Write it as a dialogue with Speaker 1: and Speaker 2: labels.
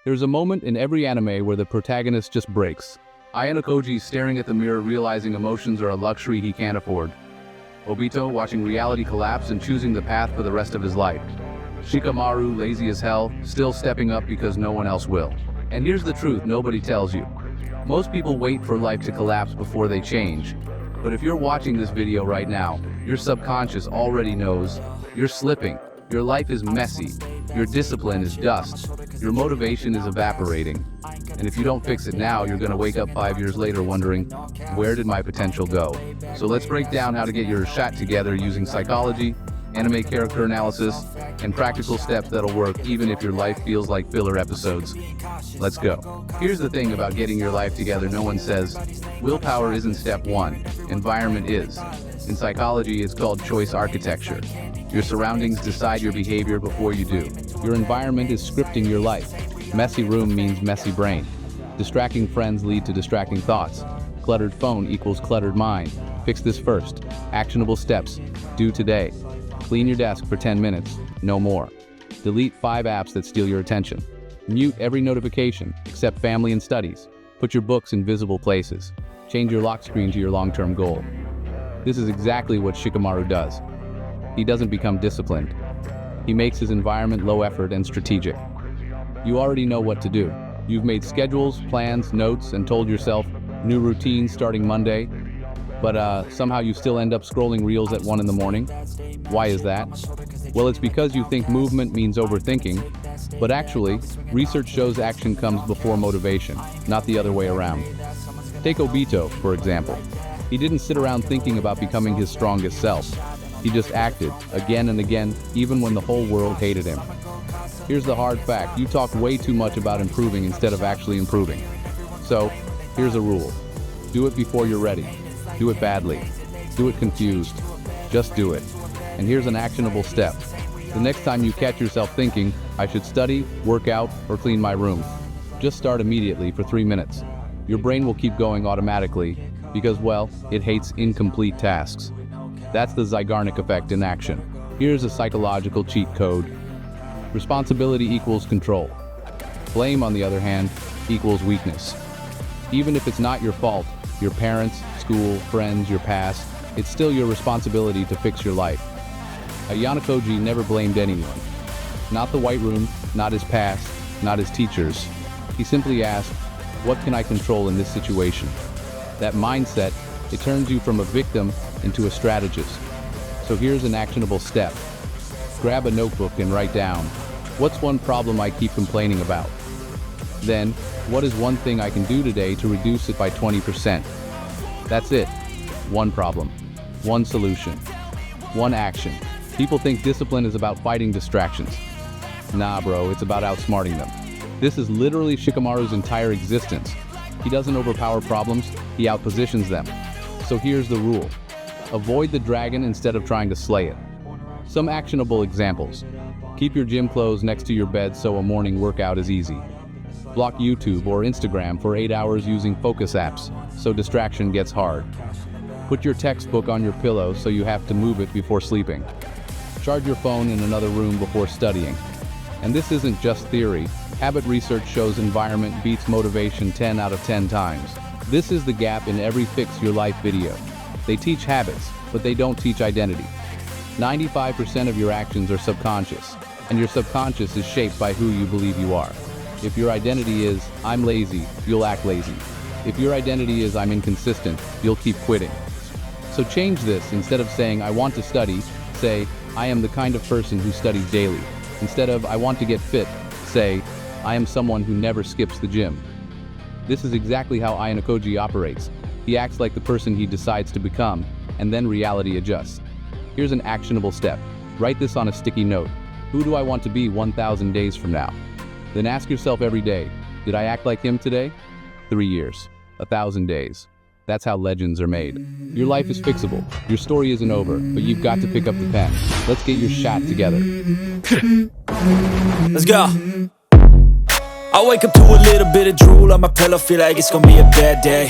Speaker 1: There's a moment in every anime where the protagonist just breaks. Ayanokoji staring at the mirror realizing emotions are a luxury he can't afford. Obito watching reality collapse and choosing the path for the rest of his life. Shikamaru lazy as hell, still stepping up because no one else will. And here's the truth nobody tells you. Most people wait for life to collapse before they change. But if you're watching this video right now, your subconscious already knows you're slipping. Your life is messy. Your discipline is dust. Your motivation is evaporating. And if you don't fix it now, you're gonna wake up 5 years later wondering, where did my potential go? So let's break down how to get your shot together using psychology, anime character analysis, and practical steps that'll work even if your life feels like filler episodes. Let's go. Here's the thing about getting your life together. No one says, willpower isn't step one, environment is. In psychology, it's called choice architecture. Your surroundings decide your behavior before you do. Your environment is scripting your life. Messy room means messy brain. Distracting friends lead to distracting thoughts. Cluttered phone equals cluttered mind. Fix this first. Actionable steps. Do today. Clean your desk for 10 minutes, no more. Delete 5 apps that steal your attention. Mute every notification, except family and studies. Put your books in visible places. Change your lock screen to your long-term goal. This is exactly what Shikamaru does. He doesn't become disciplined. He makes his environment low effort and strategic. You already know what to do. You've made schedules, plans, notes, and told yourself, new routine starting Monday. But somehow you still end up scrolling reels at 1 in the morning. Why is that? Well, it's because you think movement means overthinking, but actually, research shows action comes before motivation, not the other way around. Take Obito, for example. He didn't sit around thinking about becoming his strongest self. He just acted, again and again, even when the whole world hated him. Here's the hard fact, you talk way too much about improving instead of actually improving. So, here's a rule. Do it before you're ready. Do it badly. Do it confused. Just do it. And here's an actionable step. The next time you catch yourself thinking, I should study, work out, or clean my room, just start immediately for 3 minutes. Your brain will keep going automatically because, well, it hates incomplete tasks. That's the Zeigarnik effect in action. Here's a psychological cheat code. Responsibility equals control. Blame, on the other hand, equals weakness. Even if it's not your fault, your parents, school, friends, your past, it's still your responsibility to fix your life. Ayanokoji never blamed anyone. Not the White Room, not his past, not his teachers. He simply asked, what can I control in this situation? That mindset, it turns you from a victim into a strategist. So here's an actionable step. Grab a notebook and write down, what's one problem I keep complaining about? Then, what is one thing I can do today to reduce it by 20%? That's it. One problem. One solution. One action. People think discipline is about fighting distractions. Nah, bro, it's about outsmarting them. This is literally Shikamaru's entire existence. He doesn't overpower problems, he outpositions them. So here's the rule. Avoid the dragon instead of trying to slay it. Some actionable examples. Keep your gym clothes next to your bed so a morning workout is easy. Block YouTube or Instagram for 8 hours using focus apps, so distraction gets hard. Put your textbook on your pillow so you have to move it before sleeping. Charge your phone in another room before studying. And this isn't just theory. Habit research shows environment beats motivation 10 out of 10 times. This is the gap in every Fix Your Life video. They teach habits, but they don't teach identity. 95% of your actions are subconscious, and your subconscious is shaped by who you believe you are. If your identity is, I'm lazy, you'll act lazy. If your identity is, I'm inconsistent, you'll keep quitting. So change this. Instead of saying, I want to study, say, I am the kind of person who studies daily. Instead of, I want to get fit, say, I am someone who never skips the gym. This is exactly how Ayanokoji operates. He acts like the person he decides to become, and then reality adjusts. Here's an actionable step. Write this on a sticky note. Who do I want to be 1,000 days from now? Then ask yourself every day, did I act like him today? 3 years, 1,000 days. That's how legends are made. Your life is fixable. Your story isn't over, but you've got to pick up the pen. Let's get your shot together.
Speaker 2: Let's go. I wake up to a little bit of drool on my pillow, feel like it's gonna be a bad day.